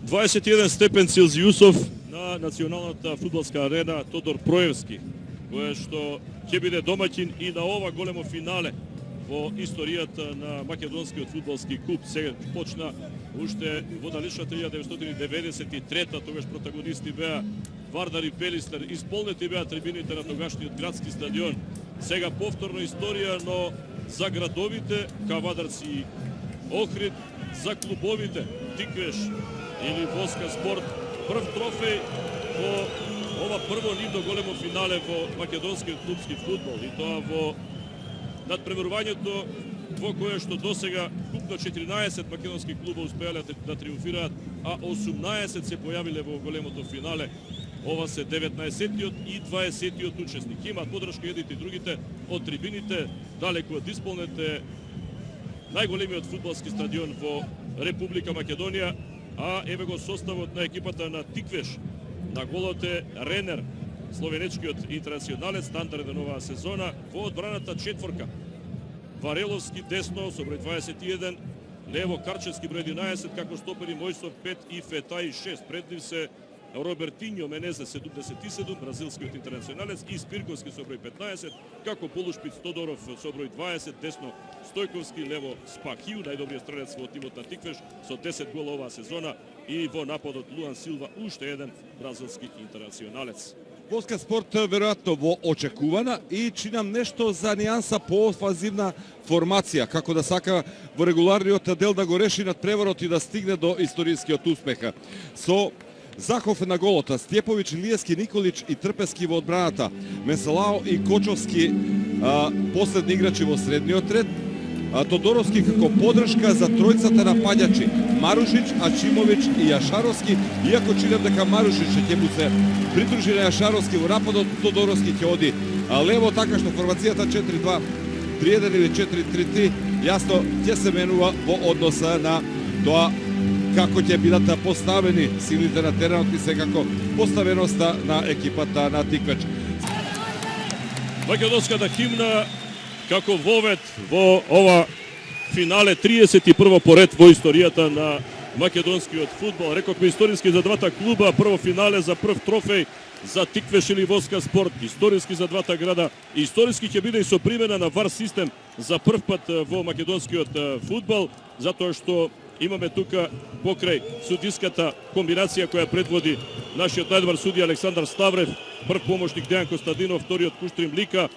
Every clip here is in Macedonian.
21 степен Целзиусов на националната фудбалска арена Тодор Проевски, која што ќе биде домаќин и на ова големо финале во историјата на македонскиот фудбалски клуб. Сега почна уште во далечната 1993-та, тогаш протагонисти беа Вардар и Пелистер, исполнети беа трибините на тогашниот градски стадион. Сега повторно историја, но за градовите Кавадарци и Охрид, за клубовите Тиквеш или Воска Спорт, прв трофеј во ова прво нивно големо финале во македонскиот клубски фудбал, и тоа во надпреварувањето во кое што досега купно 14 македонски клуба успеале да триумфираат, а 18 се појавиле во големото финале. Ова се 19-тиот и 20-тиот учесник. Имаат подршка едните и другите од трибините, далеку од исполнете најголемиот фудбалски стадион во Република Македонија, а еве го составот на екипата на Тиквеш. На голот е Ренер, словенечкиот интернационалец, стандарден оваа сезона. Во одбраната четворка Вареловски десно со број 21, лево Карчевски број 11, како стопери Мојсов 5 и Фетај 6. Пред нив се Робертиньо Менезе 77, бразилскиот интернационалец, и Спирковски со број 15, како полушпиц Тодоров со број 20, десно Стојковски, лево Спахиу, најдобриот стрелец во тимот на Тиквеш со 10 гола оваа сезона, и во нападот Луан Силва, уште еден бразилски интернационалец. Воска Спорт веројатно во очекувана и чинам нешто за нијанса поофанзивна формација, како да сака во регуларниот дел да го реши надпреварот и да стигне до историскиот успеха. Со Захов на голота, Стјеповиќ, Илиевски, Николич и Трпески во одбраната, Месалао и Кочовски последни играчи во средниот ред, Тодоровски како подршка за тројцата напаѓачи Марушич, Ачимовиќ и Јашаровски, иако чинам дека Марушич ќе му се придружи на Јашаровски во нападот, Тодоровски ќе оди лево, така што формацијата 4-2-3-1 или 4-3-3 јасно ќе се менува во односа на тоа како ќе бидат поставени силите на теренот и секако поставеноста на екипата на Тиквеч. Македонската химна како вовет во ова финале, 31 поред во историјата на македонскиот фудбал. Рековме историски за двата клуба, прво финале за прв трофеј за Тиквеш или Воска Спорт, историски за двата града, историски ќе биде и со примена на ВАР систем за прв пат во македонскиот фудбал, затоа што имаме тука покрај судиската комбинација која предводи нашиот најдобар судија Александар Ставрев, прв помошник Дејан Костадинов, вториот Куштрим Лика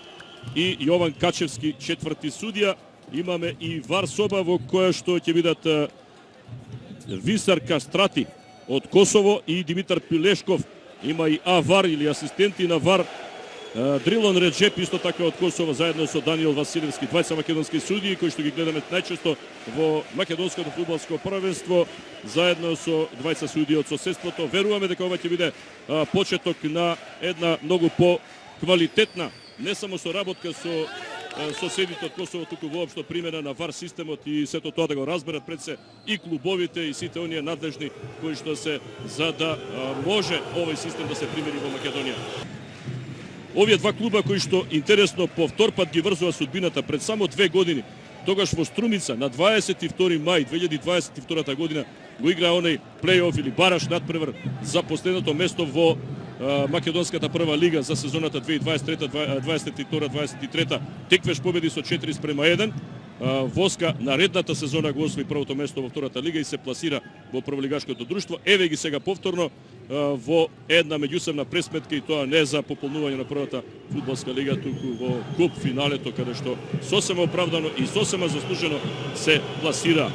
и Јован Качевски, четврти судија. Имаме и ВАР соба во која што ќе бидат Висар Кастрати од Косово и Димитар Пилешков. Има и АВАР или асистенти на ВАР, Дрилон Реджеп исто така од Косово, заедно со Даниел Василевски, двајца македонски судии кои што ги гледаме најчесто во македонското фудбалско првенство, заедно со двајца судии од соседството. Веруваме дека ова ќе биде почеток на една многу по-квалитетна, не само соработка со соседите од Косово, туку воопшто примена на ВАР системот и сето тоа да го разберат пред се и клубовите и сите оние надлежни кои што се за да може овој систем да се примени во Македонија. Овие два клуба кои што интересно по втор пат ги врзува судбината пред само 2 години, тогаш во Струмица на 22 мај 2022 година го игра оној плей-оф или бараш надпревар за последното место во македонската прва лига за сезоната 2023-2023. Тиквеш победи со 4:1. Воска наредната сезона го освои првото место во втората лига и се пласира во прволигашкото друштво. Еве ги сега повторно во една меѓусебна пресметка, и тоа не за пополнување на првата фудбалска лига, туку во куп финалето, каде што сосема оправдано и сосема заслужено се пласира.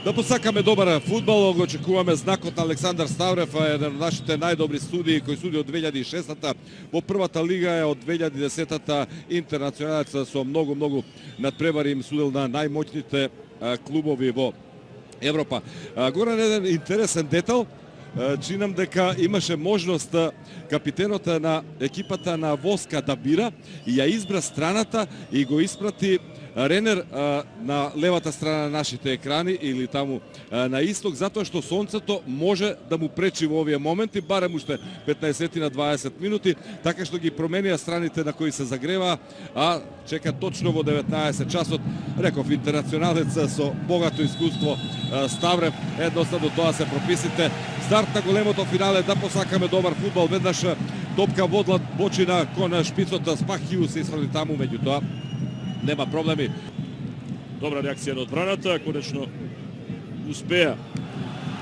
Да посакаме добар фудбал, го очекуваме знакот на Александар Ставрев, еден од нашите најдобри судии кој суди од 2006-та, во првата лига е од 2010-та интернационалец со многу надпревари, им судел на најмоćните клубови во Европа. Горан еден интересен детал, чинам дека имаше можност капитенот на екипата на Воска да бира и ја избра страната и го испрати Ренер на левата страна на нашите екрани или таму на исток, затоа што сонцето може да му пречи во овие моменти, барем уште 15 на 20 минути, така што ги променија страните на кои се загрева, а чека точно во 19 часот. Реков, интернационалец со богато искуство Ставрев, едноставно тоа се прописите. Старт на големото финале, да посакаме добар фудбал, веднаш топка водлат бочина кон шпицот, Спахију се исфрли таму, меѓутоа нема проблеми. Добра реакција на одбраната, конечно успеа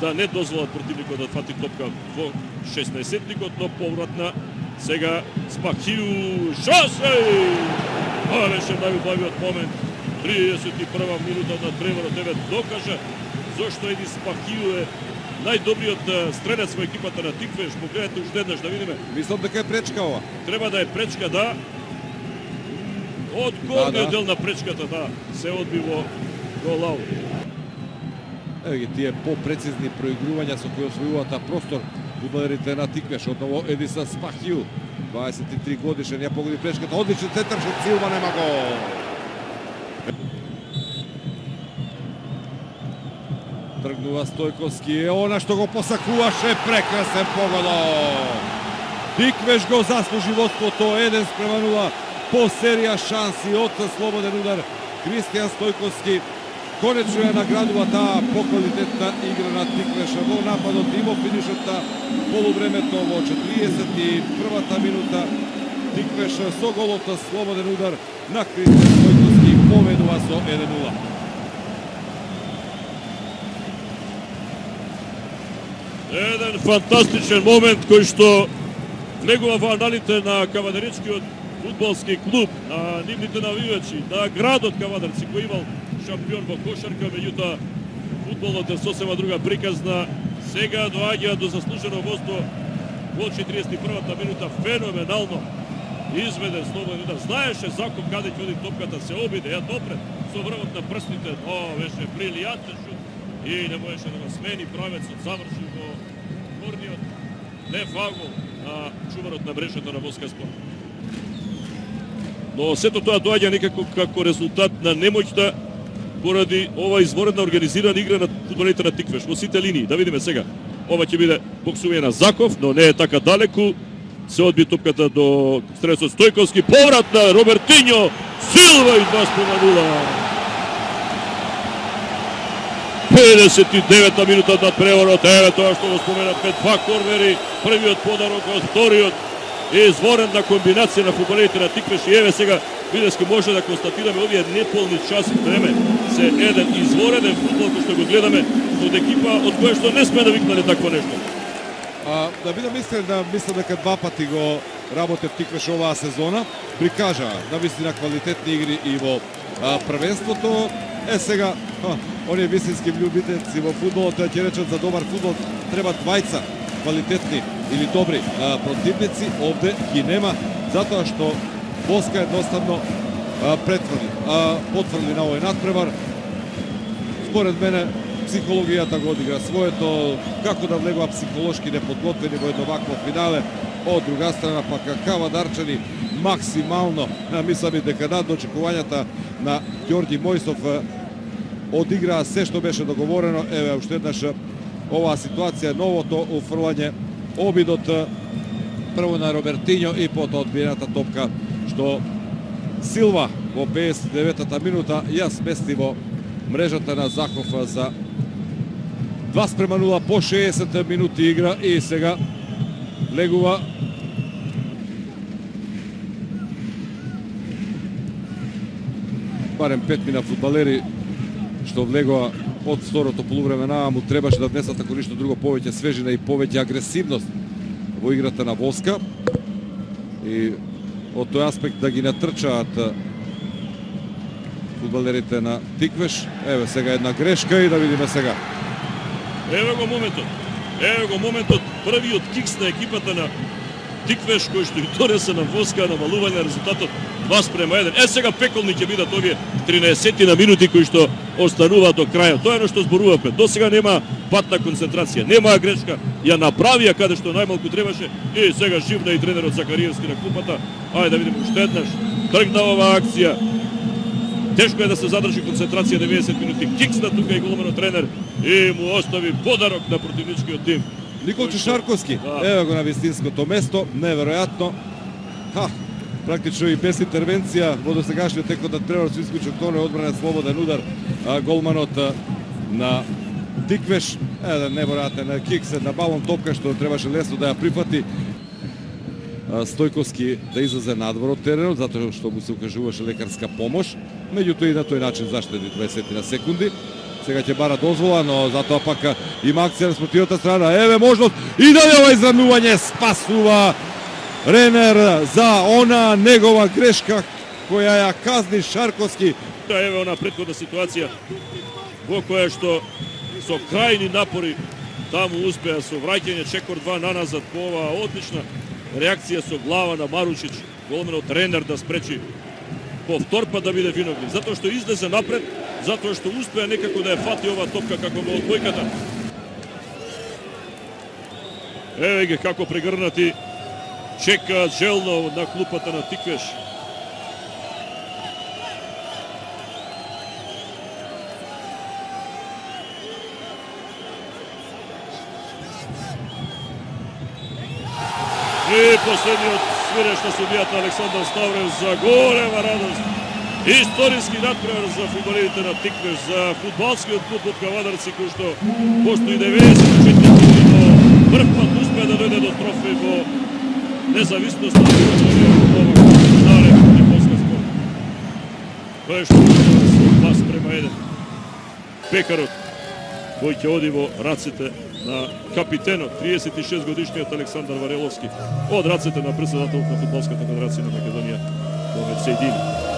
да не дозволат противникот да фати топка во 16-никот, но повратна сега Спахију, шосе! Това беше најубавиот момент. 31 минута на преворот, еве докажа зошто Еди Спахију е најдобриот стрелец во екипата на Тиквеш. Погледнете уште еднаш да видиме. Мислам дека е пречка ова. Треба да е пречка, да. Од горниот дел на пречката, да, се одби во гол аут. Еве ги тие попрецизни проигрувања со кои освојуваат простор фудбалерите на Тиквеш. Одново Едиса Спахију, 23 годишен, ја погоди пречката, одличен центар, што Силва нема гол. Тргнува Стојковски, она што го посакуваше, прекрасен погодок. Тиквеш го заслужи водството, 1:0 по серија шанси од слободен удар. Кристијан Стојковски конечно ја наградува таа поквалитетна игра на Тиквеш во нападот и во финишот на полувремето во 41-та минута. Тиквеш со голот слободен удар на Кристијан Стојковски победува со 1:0. Еден фантастичен момент кој што влегува во аналите на Кавадаричкиот фудбалски клуб, на нивните навивачи, на градот Кавадарци кој имал шампион во кошарка, меѓутоа фудбалот е сосема друга приказна. Сега доаѓа до заслужено водство во 41-та минута, феноменално изведен слободен удар. Знаеше Заков каде ќе оди топката, се обиде, ја допред со врвот на прстите. О, беше брилијантен шут и не можеше да го смени, правецот заврши во горниот лев агол на чуварот на мрежата на Воска Спорт. Но сето тоа доаѓа некако како резултат на немоќта поради ова изворедна организирана игра на фудбалерите на Тиквеш во сите линии. Да видиме сега. Ова ќе биде боксување на Заков, но не е така далеку. Се одби топката до стрелецот Стојковски. Поврат на Робертиньо. Силва и 2:0. 59-та минута над преворот. Еве тоа што го спомена, 5 корнери. Првиот подарок од вториот. Изворена комбинација на фудбалерите на Тиквеш и еве сега бидејќи може да констатираме овие неполни час време се еден извореден фудбал кој што го гледаме од екипа од која што не сме навикнале такво нешто. Да бидам искрен, да мислам дека два пати го работе Тиквеш оваа сезона, прикажа навистина квалитетни игри и во првенството. Сега оние вистински љубителци во фудбалот ќе речат за добар фудбал треба двајца квалитетни или добри противници, овде ги нема, затоа што Воска едноставно потврди на овој надпревар. Според мене психологијата го одигра своето, како да влегува психолошки неподготвени во едно вакво финале. Од друга страна пак Кавадарчани максимално, мислам и дека над очекувањата на Ѓорѓи Мојсов одиграа се што беше договорено. Еве уште еднаш оваа ситуација, новото уфрлање, обидот прво на Робертиньо и потоа одбиената топка што Силва во 59-та минута ја смести во мрежата на Заков за 2:0 по 60 минути игра и сега легува барем 5 мина фудбалери што влегува од второто полувреме на му требаше да внесат ако ништо друго повеќе свежина и повеќе агресивност во играта на Воска и од тој аспект да ги натрчаат фудбалерите на Тиквеш. Еве сега една грешка и да видиме сега. Еве го моментот. Еве го моментот, првиот кикс на екипата на Тиквеш кој што и донесе на Воска намалување на резултатот 2:1. Сега пеколни ќе бидат овие 13 на минути кои што остануваат до крајот. Тоа е што зборувавме. До сега нема патна концентрација, нема грешка. Ја направија каде што најмалку требаше и сега живна и тренерот Закариевски на клупата. Ајде да видиме уште еднаш. Тргна оваа акција. Teško je da se zadrži koncentracija 90 minuti. Kiksna tuga i golmano trener i mu ostavi podarok na protivnički tim. Nikolče Šarkovski, Da. evo ga na Vistinsko to mesto, neverovatno. Praktično i bez intervencija, vodosegашния teko da Trevor Cvicković oktone odbrane slobodan udar golmanot na Tikveš, neverovatan kikse na balon topka što trebaše Lesno da ja prihvati. Stojkovski da izlaze nadvor od terenu, zato što mu se ukaživaše lekarska pomoć. Međutim, i na toj način zaštedi 20 na sekundi. Сега ќе бара дозвола, но затоа пак има акција на спротивната страна. Еве можност и дали ова израмнување спасува Ренер за она негова грешка која ја казни Шарковски. Evo ona prethodna situacija во која што со крајни напори таму успеа со враќање чекор 2 наназад по ова одлична реакција со глава на Маручич, голменот Ренер да спречи повтор па да биде виновник, затоа што излезе напред, затоа што успеа некако да ја фати ова топка како во одбојката. Еве ги како прегрнати чека желно на клупата на Тиквеш. И последниот свиреш на судијата Александар Ставрев за голема радост. Историски надпревар за фудбалерите на Тиквеш, за фудбалскиот клуб од Кавадарци, кој што постои 94 години, но прв пат успеа да дојде до трофеј во независност на ова финале на полска спорт. Кој што со 2:1. Пекарот кој ќе оди во раците на капитенот, 36 годишниот Александар Вареловски, од рацете на председателот на Фудбалската федерација на Македонија, Момед Сејдини.